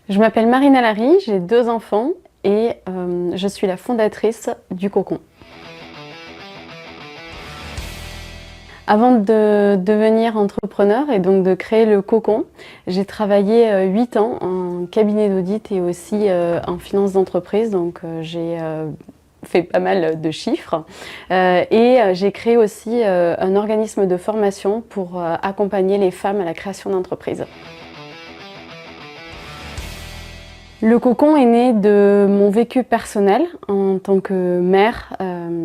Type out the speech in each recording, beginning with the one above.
Je m'appelle Marina Larry, j'ai 2 enfants et je suis la fondatrice du Cocon. Avant de devenir entrepreneur et donc de créer le Cocon, j'ai travaillé 8 ans en cabinet d'audit et aussi en finance d'entreprise. Donc j'ai fait pas mal de chiffres et j'ai créé aussi un organisme de formation pour accompagner les femmes à la création d'entreprises. Le Cocon est né de mon vécu personnel. En tant que mère,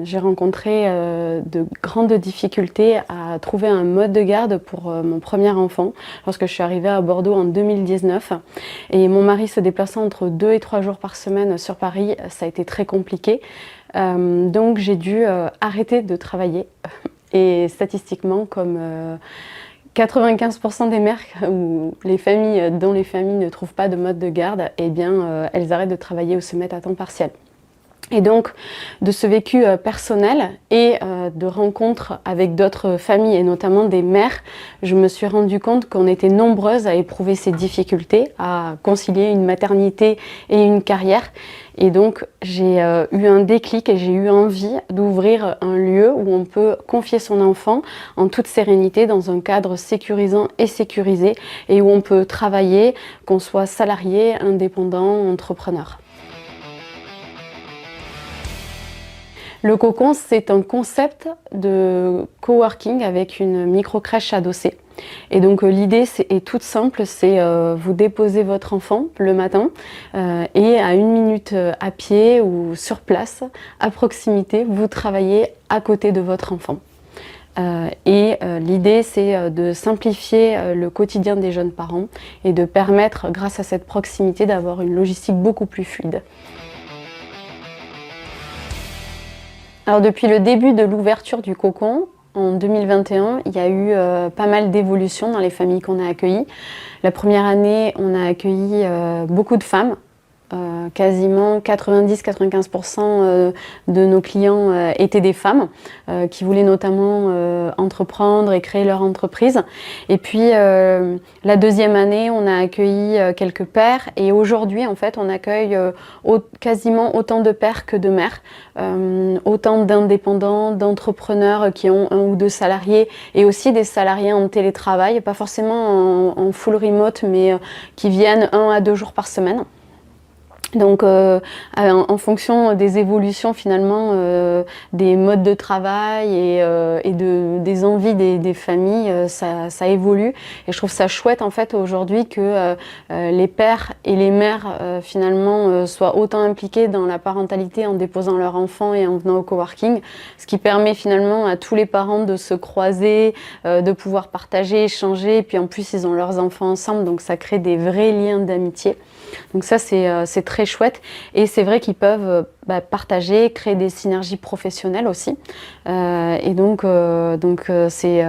j'ai rencontré de grandes difficultés à trouver un mode de garde pour mon premier enfant lorsque je suis arrivée à Bordeaux en 2019. Et mon mari se déplaçant entre 2 et 3 jours par semaine sur Paris, ça a été très compliqué. Donc j'ai dû arrêter de travailler. Et statistiquement, comme 95% des mères ou les familles dont les familles ne trouvent pas de mode de garde, eh bien, elles arrêtent de travailler ou se mettent à temps partiel. Et donc, de ce vécu personnel et de rencontres avec d'autres familles et notamment des mères, je me suis rendu compte qu'on était nombreuses à éprouver ces difficultés, à concilier une maternité et une carrière. Et donc, j'ai eu un déclic et j'ai eu envie d'ouvrir un lieu où on peut confier son enfant en toute sérénité dans un cadre sécurisant et sécurisé et où on peut travailler, qu'on soit salarié, indépendant, entrepreneur. Le Cocon, c'est un concept de coworking avec une micro-crèche adossée. Et donc l'idée est toute simple, c'est vous déposez votre enfant le matin et à 1 minute à pied ou sur place, à proximité, vous travaillez à côté de votre enfant. L'idée, c'est de simplifier le quotidien des jeunes parents et de permettre, grâce à cette proximité, d'avoir une logistique beaucoup plus fluide. Alors depuis le début de l'ouverture du Cocon, en 2021, il y a eu pas mal d'évolutions dans les familles qu'on a accueillies. La première année, on a accueilli beaucoup de femmes. Quasiment 90-95% de nos clients étaient des femmes qui voulaient notamment entreprendre et créer leur entreprise. Et puis la deuxième année, on a accueilli quelques pères et aujourd'hui en fait on accueille quasiment autant de pères que de mères, autant d'indépendants, d'entrepreneurs qui ont 1 ou 2 salariés et aussi des salariés en télétravail, pas forcément en full remote mais qui viennent 1 à 2 jours par semaine. Donc en fonction des évolutions finalement des modes de travail et des envies des familles, ça évolue et je trouve ça chouette en fait aujourd'hui que les pères et les mères finalement soient autant impliqués dans la parentalité en déposant leurs enfants et en venant au coworking, ce qui permet finalement à tous les parents de se croiser, de pouvoir partager, échanger et puis en plus ils ont leurs enfants ensemble donc ça crée des vrais liens d'amitié. Donc ça c'est très chouette et c'est vrai qu'ils peuvent partager, créer des synergies professionnelles aussi et donc c'est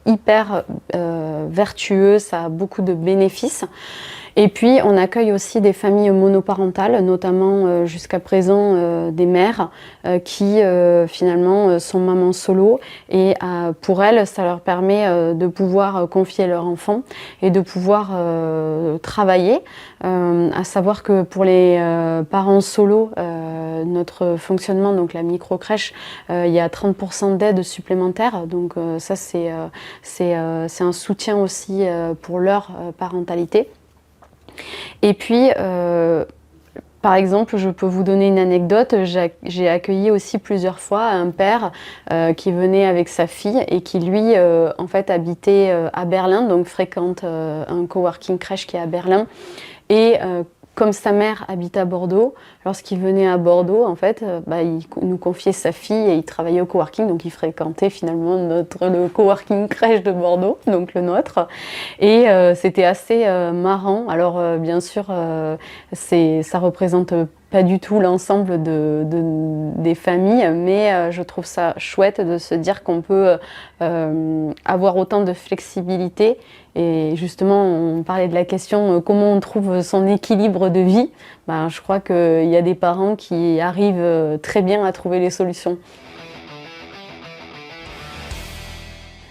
hyper vertueux, ça a beaucoup de bénéfices. Et puis on accueille aussi des familles monoparentales, notamment jusqu'à présent des mères qui finalement sont mamans solo et pour elles ça leur permet de pouvoir confier leur enfant et de pouvoir travailler. À savoir que pour les parents solo, notre fonctionnement, donc la micro-crèche, il y a 30% d'aide supplémentaire, donc ça c'est un soutien aussi pour leur parentalité. Et puis, par exemple, je peux vous donner une anecdote, j'ai accueilli aussi plusieurs fois un père qui venait avec sa fille et qui lui, en fait, habitait à Berlin, donc fréquente un coworking crèche qui est à Berlin. Et comme sa mère habite à Bordeaux, lorsqu'il venait à Bordeaux, en fait, il nous confiait sa fille et il travaillait au coworking, donc il fréquentait finalement le coworking crèche de Bordeaux, donc le nôtre. Et c'était assez marrant. Alors bien sûr, ça représente pas du tout l'ensemble des familles, mais je trouve ça chouette de se dire qu'on peut avoir autant de flexibilité. Et justement, on parlait de la question comment on trouve son équilibre de vie. Je crois qu'il y a des parents qui arrivent très bien à trouver les solutions.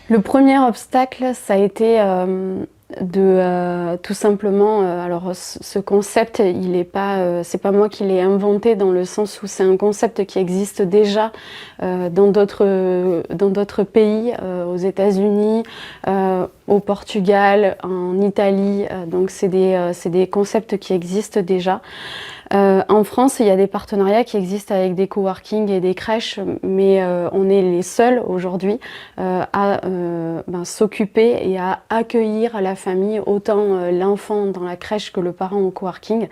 Le premier obstacle, ça a été tout simplement, alors ce concept, il est pas, c'est pas moi qui l'ai inventé dans le sens où c'est un concept qui existe déjà dans d'autres pays, aux États-Unis, au Portugal, en Italie. Donc c'est des concepts qui existent déjà. En France, il y a des partenariats qui existent avec des coworking et des crèches, mais on est les seuls aujourd'hui à s'occuper et à accueillir la famille, autant l'enfant dans la crèche que le parent au coworking.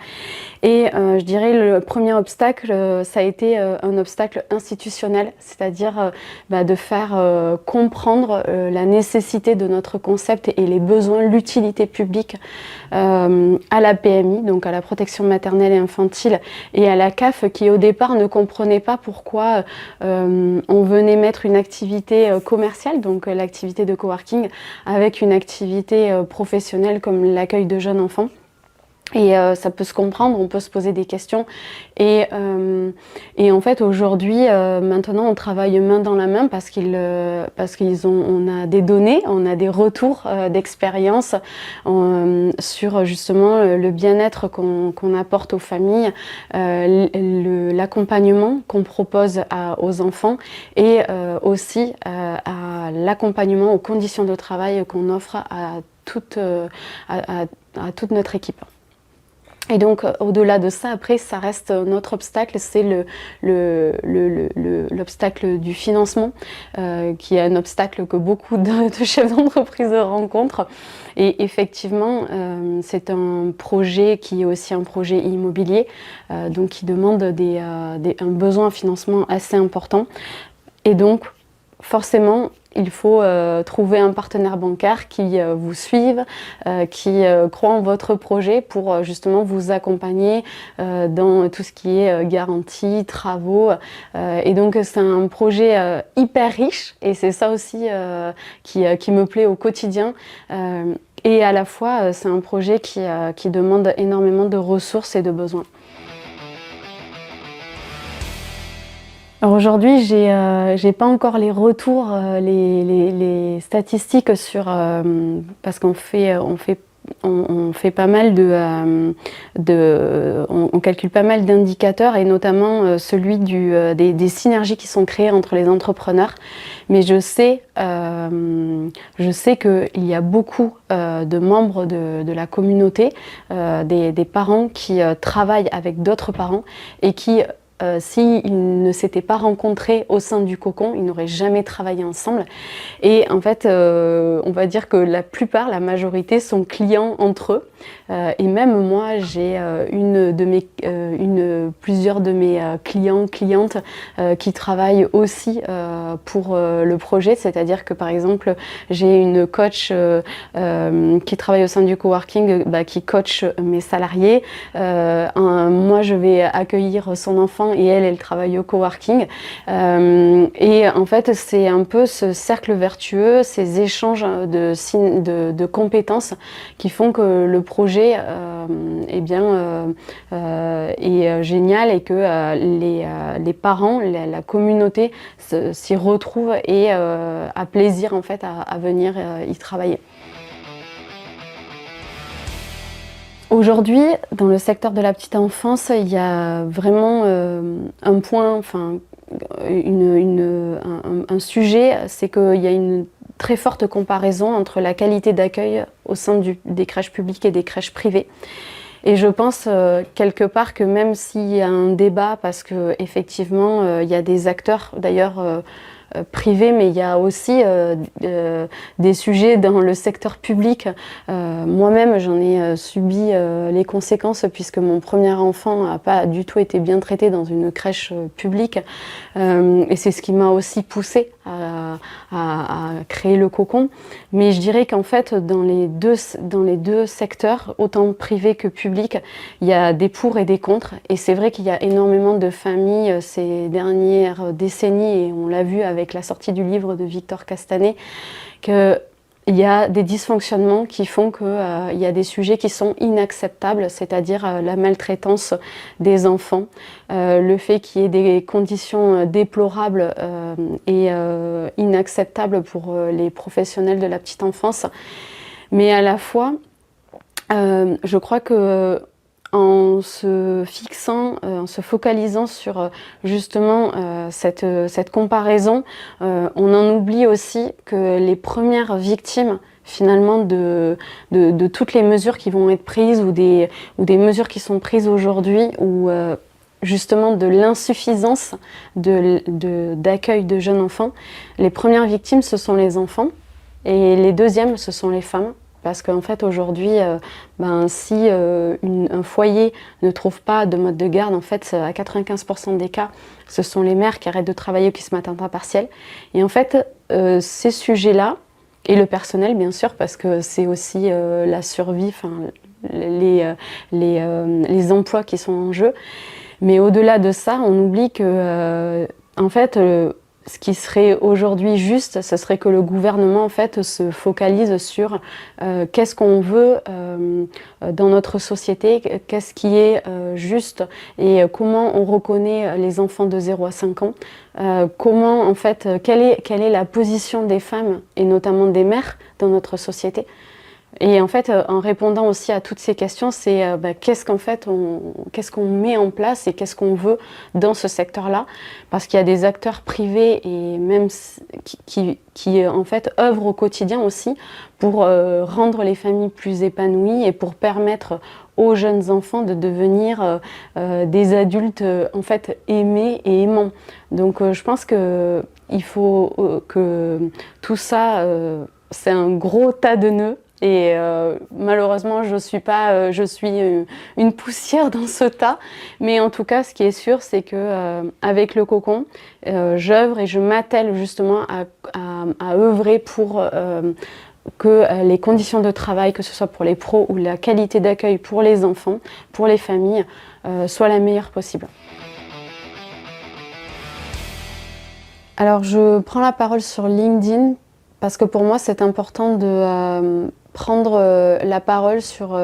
Et je dirais le premier obstacle, ça a été un obstacle institutionnel, c'est-à-dire de faire comprendre la nécessité de notre concept et les besoins, l'utilité publique à la PMI, donc à la protection maternelle et infantile, et à la CAF qui au départ ne comprenait pas pourquoi on venait mettre une activité commerciale, donc l'activité de coworking, avec une activité professionnelle comme l'accueil de jeunes enfants. Et ça peut se comprendre, on peut se poser des questions. Et en fait, aujourd'hui, maintenant, on travaille main dans la main parce on a des données, on a des retours d'expérience sur justement le bien-être qu'on apporte aux familles, l'accompagnement qu'on propose aux enfants et aussi à l'accompagnement aux conditions de travail qu'on offre à toute notre équipe. Et donc, au-delà de ça, après, ça reste notre obstacle, c'est l'obstacle du financement, qui est un obstacle que beaucoup de chefs d'entreprise rencontrent. Et effectivement, c'est un projet qui est aussi un projet immobilier, donc qui demande un besoin en financement assez important. Et donc, forcément, il faut trouver un partenaire bancaire qui vous suive, qui croit en votre projet pour justement vous accompagner dans tout ce qui est garantie, travaux. Et donc c'est un projet hyper riche et c'est ça aussi qui me plaît au quotidien. Et à la fois, c'est un projet qui demande énormément de ressources et de besoins. Alors aujourd'hui, j'ai pas encore les retours, les statistiques sur parce qu'on fait pas mal on calcule pas mal d'indicateurs et notamment celui des synergies qui sont créées entre les entrepreneurs. Mais je sais qu'il y a beaucoup de membres de la communauté, des parents qui travaillent avec d'autres parents et qui s'ils ne s'étaient pas rencontrés au sein du cocon, ils n'auraient jamais travaillé ensemble. Et en fait, on va dire que la majorité sont clients entre eux. Et même moi, j'ai plusieurs de mes clientes qui travaillent aussi pour le projet. C'est-à-dire que par exemple, j'ai une coach qui travaille au sein du coworking, qui coach mes salariés. Moi, je vais accueillir son enfant et elle travaille au coworking. Et en fait, c'est un peu ce cercle vertueux, ces échanges de compétences qui font que le projet est génial et que les parents, la communauté s'y retrouvent et a plaisir en fait à venir y travailler. Aujourd'hui, dans le secteur de la petite enfance, il y a vraiment un point, un sujet, c'est qu'il y a une très forte comparaison entre la qualité d'accueil au sein des crèches publiques et des crèches privées. Et je pense quelque part que même s'il y a un débat, parce que effectivement il y a des acteurs d'ailleurs privés, mais il y a aussi des sujets dans le secteur public. Moi-même, j'en ai subi les conséquences puisque mon premier enfant n'a pas du tout été bien traité dans une crèche publique. Et c'est ce qui m'a aussi poussée à créer le cocon. Mais je dirais qu'en fait, dans les deux secteurs, autant privé que public, il y a des pour et des contre. Et c'est vrai qu'il y a énormément de familles ces dernières décennies, et on l'a vu avec la sortie du livre de Victor Castanet, qu'il y a des dysfonctionnements qui font qu'il y a des sujets qui sont inacceptables, c'est-à-dire la maltraitance des enfants, le fait qu'il y ait des conditions déplorables et inacceptables pour les professionnels de la petite enfance. Mais à la fois, je crois que en se fixant, en se focalisant sur justement cette comparaison, on en oublie aussi que les premières victimes finalement de toutes les mesures qui vont être prises ou des mesures qui sont prises aujourd'hui ou justement de l'insuffisance d'accueil de jeunes enfants. Les premières victimes, ce sont les enfants et les deuxièmes, ce sont les femmes. Parce qu'en fait, aujourd'hui, si un foyer ne trouve pas de mode de garde, en fait, à 95% des cas, ce sont les mères qui arrêtent de travailler ou qui se mettent en temps partiel. Et en fait, ces sujets-là, et le personnel, bien sûr, parce que c'est aussi la survie, les emplois qui sont en jeu. Mais au-delà de ça, on oublie que, en fait, ce qui serait aujourd'hui juste, ce serait que le gouvernement en fait se focalise sur qu'est-ce qu'on veut dans notre société, qu'est-ce qui est juste et comment on reconnaît les enfants de 0 à 5 ans, comment en fait, quelle est la position des femmes et notamment des mères dans notre société. Et en fait, en répondant aussi à toutes ces questions, c'est qu'est-ce qu'on met en place et qu'est-ce qu'on veut dans ce secteur-là, parce qu'il y a des acteurs privés et même qui en fait œuvrent au quotidien aussi pour rendre les familles plus épanouies et pour permettre aux jeunes enfants de devenir des adultes en fait aimés et aimants. Donc je pense que il faut que tout ça, c'est un gros tas de nœuds. Et malheureusement, je suis une poussière dans ce tas. Mais en tout cas, ce qui est sûr, c'est que avec le cocon, j'œuvre et je m'attelle justement à œuvrer pour que les conditions de travail, que ce soit pour les pros ou la qualité d'accueil pour les enfants, pour les familles, soient la meilleure possible. Alors, je prends la parole sur LinkedIn parce que pour moi, c'est important de prendre la parole sur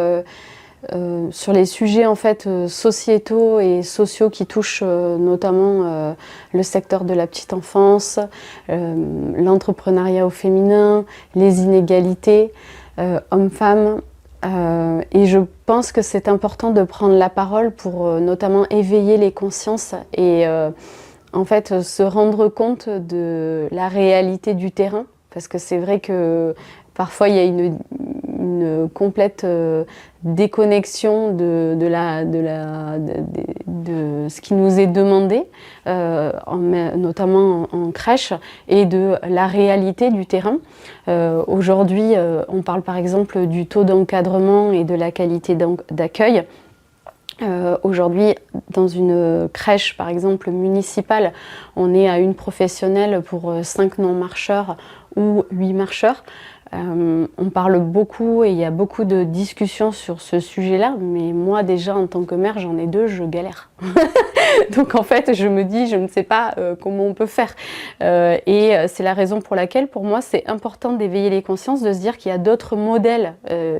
les sujets en fait sociétaux et sociaux qui touchent notamment le secteur de la petite enfance, l'entrepreneuriat au féminin, les inégalités hommes-femmes. Et je pense que c'est important de prendre la parole pour notamment éveiller les consciences et en fait se rendre compte de la réalité du terrain. Parce que c'est vrai que parfois il y a une complète déconnexion de ce qui nous est demandé, notamment en crèche, et de la réalité du terrain. Aujourd'hui, on parle par exemple du taux d'encadrement et de la qualité d'accueil. Aujourd'hui, dans une crèche, par exemple, municipale, on est à une professionnelle pour 5 non-marcheurs ou 8 marcheurs. On parle beaucoup et il y a beaucoup de discussions sur ce sujet-là, mais moi déjà en tant que mère, j'en ai 2, je galère. Donc en fait, je me dis, je ne sais pas comment on peut faire. Et c'est la raison pour laquelle, pour moi, c'est important d'éveiller les consciences, de se dire qu'il y a d'autres modèles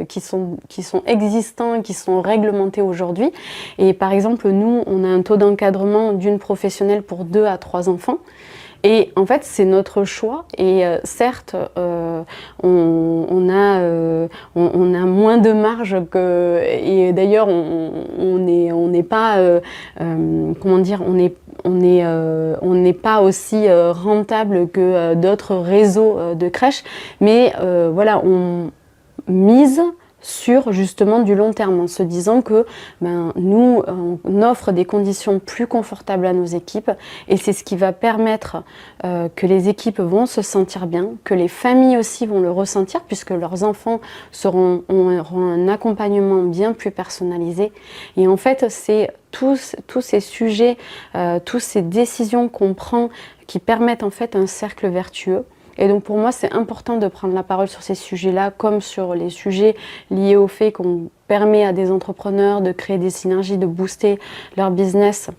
qui sont existants, qui sont réglementés aujourd'hui. Et par exemple, nous, on a un taux d'encadrement d'une professionnelle pour 2 à 3 enfants. Et en fait, c'est notre choix. Et certes, on a moins de marge que. Et d'ailleurs, on n'est pas, comment dire, on n'est pas aussi rentable que d'autres réseaux de crèches. Mais voilà, on mise sur justement du long terme, en se disant que nous, on offre des conditions plus confortables à nos équipes et c'est ce qui va permettre que les équipes vont se sentir bien, que les familles aussi vont le ressentir puisque leurs enfants auront un accompagnement bien plus personnalisé. Et en fait, c'est tous ces sujets, toutes ces décisions qu'on prend qui permettent en fait un cercle vertueux. Et donc pour moi, c'est important de prendre la parole sur ces sujets-là, comme sur les sujets liés au fait qu'on permet à des entrepreneurs de créer des synergies, de booster leur business.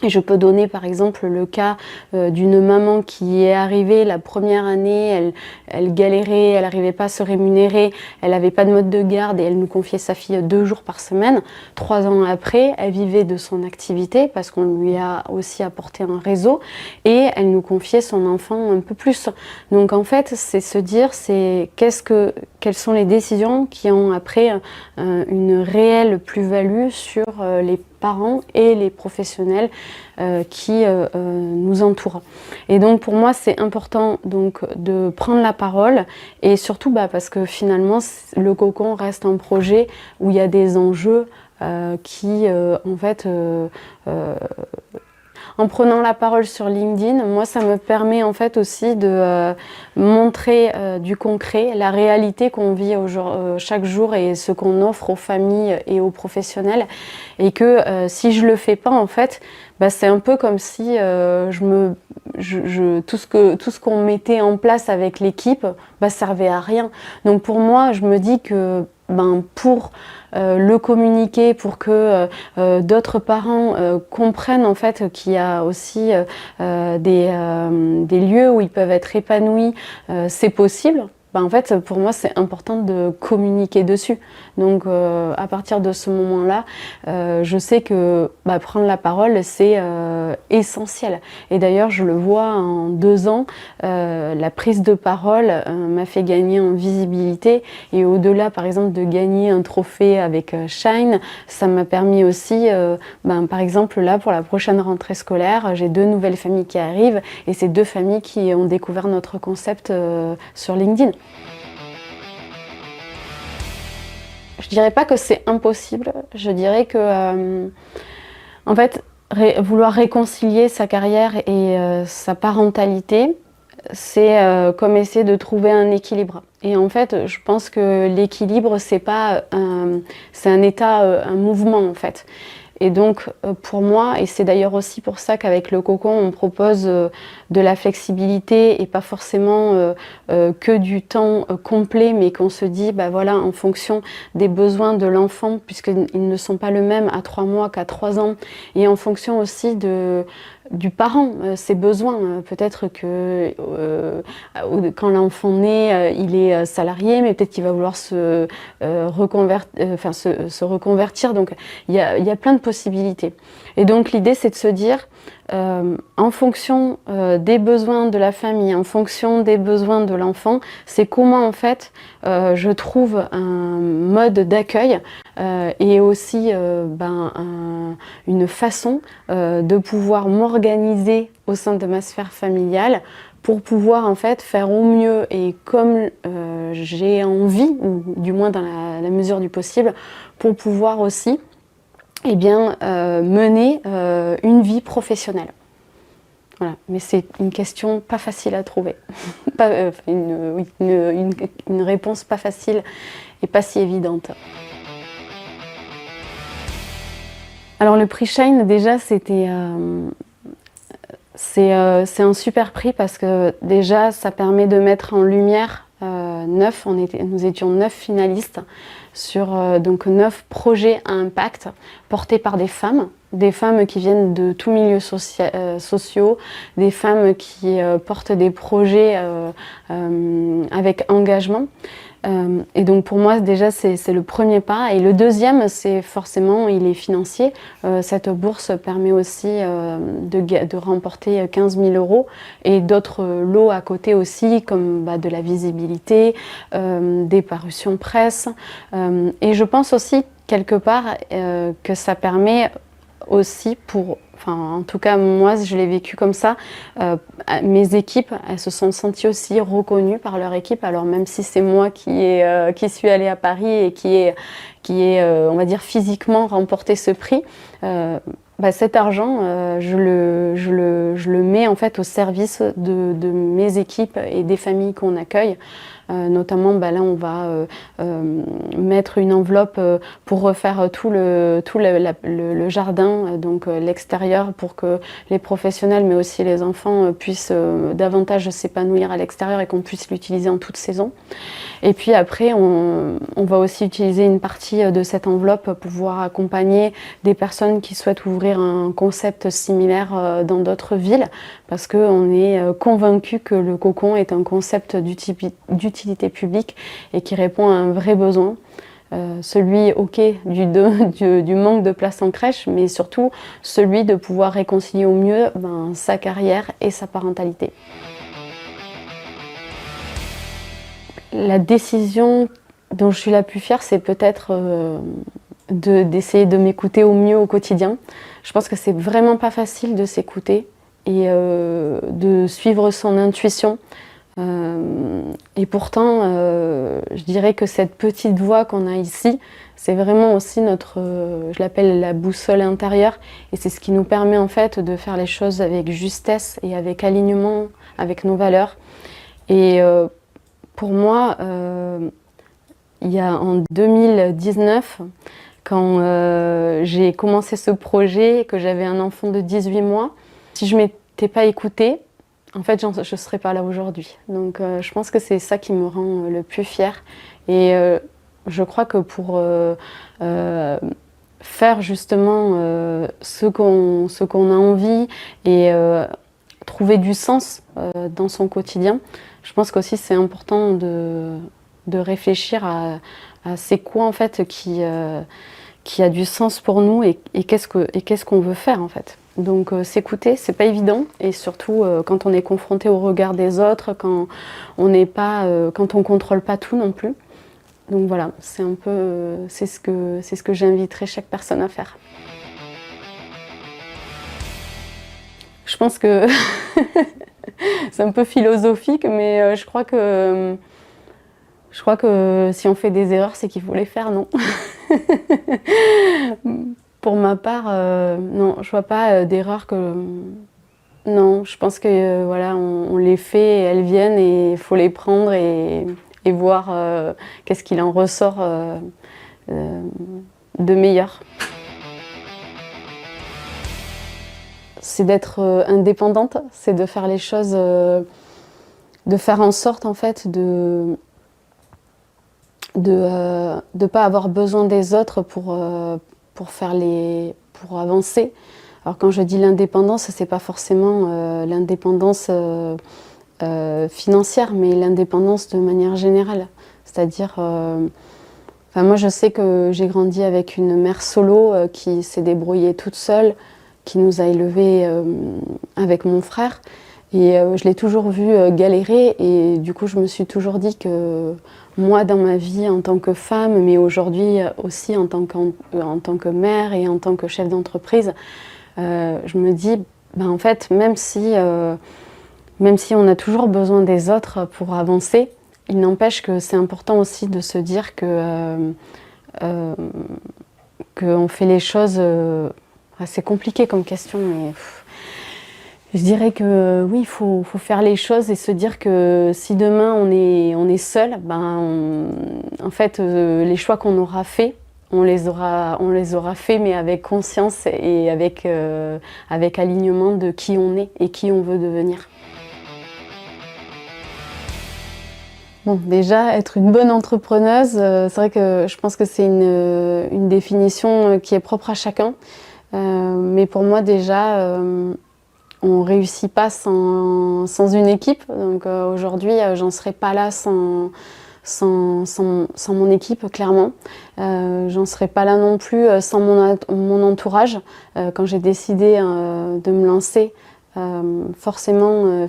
Et je peux donner par exemple le cas d'une maman qui est arrivée la première année, elle galérait, elle n'arrivait pas à se rémunérer, elle n'avait pas de mode de garde et elle nous confiait sa fille 2 jours par semaine. 3 ans après, elle vivait de son activité parce qu'on lui a aussi apporté un réseau et elle nous confiait son enfant un peu plus. Donc en fait, c'est se dire, c'est qu'est-ce quelles sont les décisions qui ont après une réelle plus-value sur les parents et les professionnels qui nous entourent. Et donc pour moi c'est important donc de prendre la parole et surtout parce que finalement le cocon reste un projet où il y a des enjeux qui en fait en prenant la parole sur LinkedIn, moi ça me permet en fait aussi de montrer du concret, la réalité qu'on vit chaque jour et ce qu'on offre aux familles et aux professionnels. Et que si je le fais pas en fait, c'est un peu comme si tout ce qu'on mettait en place avec l'équipe servait à rien. Donc pour moi, je me dis que pour le communiquer, pour que d'autres parents comprennent en fait qu'il y a aussi des lieux où ils peuvent être épanouis, c'est possible. En fait, pour moi, c'est important de communiquer dessus. Donc, à partir de ce moment-là, je sais que prendre la parole, c'est essentiel. Et d'ailleurs, je le vois en 2 ans, la prise de parole m'a fait gagner en visibilité. Et au-delà, par exemple, de gagner un trophée avec Shine, ça m'a permis aussi, par exemple, là, pour la prochaine rentrée scolaire, j'ai 2 nouvelles familles qui arrivent. Et c'est 2 familles qui ont découvert notre concept sur LinkedIn. Je dirais pas que c'est impossible, je dirais que en fait, vouloir réconcilier sa carrière et sa parentalité, c'est comme essayer de trouver un équilibre. Et en fait, je pense que l'équilibre, c'est un état, un mouvement en fait. Et donc pour moi, et c'est d'ailleurs aussi pour ça qu'avec le cocon on propose de la flexibilité et pas forcément que du temps complet, mais qu'on se dit voilà, en fonction des besoins de l'enfant, puisqu'ils ne sont pas le même à 3 mois qu'à 3 ans, et en fonction aussi du parent, ses besoins. Peut-être que quand l'enfant naît, il est salarié, mais peut-être qu'il va vouloir se reconvertir. Donc il y a plein de possibilités. Et donc l'idée, c'est de se dire, en fonction des besoins de la famille, en fonction des besoins de l'enfant, c'est comment en fait je trouve un mode d'accueil et aussi une façon de pouvoir m'organiser au sein de ma sphère familiale pour pouvoir en fait faire au mieux et comme j'ai envie, ou du moins dans la mesure du possible, pour pouvoir aussi mener une vie professionnelle. Voilà. Mais c'est une question pas facile à trouver. Une réponse pas facile et pas si évidente. Alors le prix Shine, déjà, c'est un super prix parce que déjà, ça permet de mettre en lumière 9, nous étions 9 finalistes sur donc 9 projets à impact portés par des femmes qui viennent de tous milieux sociaux, des femmes qui portent des projets avec engagement. Et donc pour moi déjà c'est le premier pas, et le deuxième c'est forcément il est financier. Cette bourse permet aussi de remporter 15 000 € et d'autres lots à côté aussi, comme de la visibilité, des parutions presse, et je pense aussi quelque part que ça permet aussi en tout cas moi je l'ai vécu comme ça, mes équipes elles se sont senties aussi reconnues par leur équipe, alors même si c'est moi qui suis allée à Paris et qui est on va dire physiquement remporté ce prix, cet argent je le mets en fait au service de mes équipes et des familles qu'on accueille. Notamment là on va mettre une enveloppe pour refaire tout le jardin, donc l'extérieur, pour que les professionnels mais aussi les enfants puissent davantage s'épanouir à l'extérieur et qu'on puisse l'utiliser en toute saison. Et puis après on va aussi utiliser une partie de cette enveloppe pour pouvoir accompagner des personnes qui souhaitent ouvrir un concept similaire dans d'autres villes, parce qu'on est convaincu que le cocon est un concept d'utilité publique et qui répond à un vrai besoin, celui du manque de place en crèche, mais surtout celui de pouvoir réconcilier au mieux sa carrière et sa parentalité. La décision dont je suis la plus fière, c'est peut-être d'essayer de m'écouter au mieux au quotidien. Je pense que c'est vraiment pas facile de s'écouter et de suivre son intuition. Et pourtant, je dirais que cette petite voix qu'on a ici, c'est vraiment aussi notre, je l'appelle la boussole intérieure, et c'est ce qui nous permet en fait de faire les choses avec justesse et avec alignement avec nos valeurs. Et pour moi, il y a en 2019, quand j'ai commencé ce projet, que j'avais un enfant de 18 mois, si je ne m'étais pas écoutée, en fait, je ne serais pas là aujourd'hui. Donc je pense que c'est ça qui me rend le plus fière. Et je crois que pour faire justement ce qu'on a envie et trouver du sens dans son quotidien, je pense qu'aussi c'est important de réfléchir à c'est quoi en fait qui a du sens pour nous et qu'est-ce qu'on veut faire en fait. Donc s'écouter, c'est pas évident, et surtout quand on est confronté au regard des autres, quand on n'est pas, quand on contrôle pas tout non plus. Donc voilà, c'est un peu, c'est ce que j'inviterais chaque personne à faire. Je pense que c'est un peu philosophique, mais je crois que si on fait des erreurs, c'est qu'il faut les faire, non? Pour ma part, non, je vois pas d'erreurs que... Non, je pense que voilà, on les fait et elles viennent et il faut les prendre et voir qu'est-ce qu'il en ressort de meilleur. C'est d'être indépendante, c'est de faire les choses, de faire en sorte en fait de pas avoir besoin des autres pour avancer. Alors quand je dis l'indépendance, c'est pas forcément l'indépendance financière, mais l'indépendance de manière générale. C'est-à-dire, moi je sais que j'ai grandi avec une mère solo qui s'est débrouillée toute seule, qui nous a élevés avec mon frère. Et je l'ai toujours vue galérer, et du coup je me suis toujours dit que moi dans ma vie en tant que femme, mais aujourd'hui aussi en tant que mère et en tant que chef d'entreprise, je me dis, en fait, même si on a toujours besoin des autres pour avancer, il n'empêche que c'est important aussi de se dire qu'on fait les choses... c'est compliqué comme question, mais je dirais que oui, il faut faire les choses et se dire que si demain on est seul, en fait, les choix qu'on aura faits, on les aura faits, mais avec conscience et avec alignement de qui on est et qui on veut devenir. Bon, déjà, être une bonne entrepreneuse, c'est vrai que je pense que c'est une définition qui est propre à chacun. Mais pour moi, déjà, on ne réussit pas sans une équipe. Donc aujourd'hui, j'en serais pas là sans mon équipe, clairement. J'en serais pas là non plus sans mon entourage. Quand j'ai décidé de me lancer, forcément,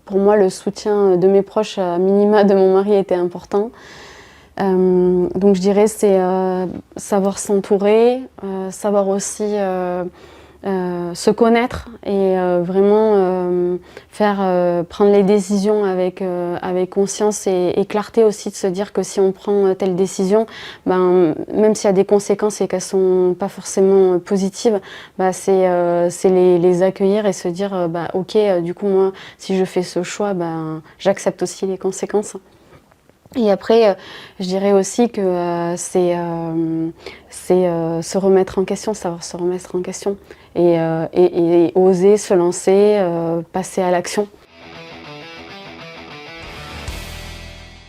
pour moi, le soutien de mes proches, à minima de mon mari, était important. Donc je dirais c'est savoir s'entourer, savoir aussi se connaître et vraiment prendre les décisions avec conscience et clarté aussi, de se dire que si on prend telle décision, même s'il y a des conséquences et qu'elles sont pas forcément positives, c'est les accueillir et se dire ok, du coup moi si je fais ce choix, j'accepte aussi les conséquences. Et après, je dirais aussi que c'est se remettre en question, savoir se remettre en question et oser se lancer, passer à l'action.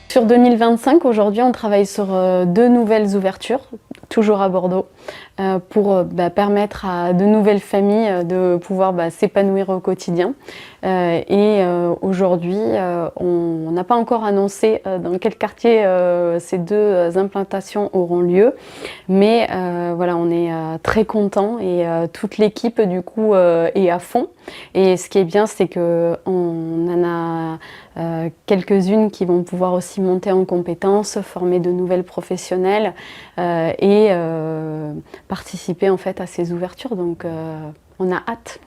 Sur 2025, aujourd'hui, on travaille sur 2 nouvelles ouvertures, toujours à Bordeaux, pour permettre à de nouvelles familles de pouvoir s'épanouir au quotidien. Et aujourd'hui, on n'a pas encore annoncé dans quel quartier ces 2 implantations auront lieu, mais voilà, on est très contents et toute l'équipe du coup est à fond. Et ce qui est bien, c'est qu'on en a quelques-unes qui vont pouvoir aussi monter en compétences, former de nouvelles professionnelles et participer en fait à ces ouvertures. Donc on a hâte.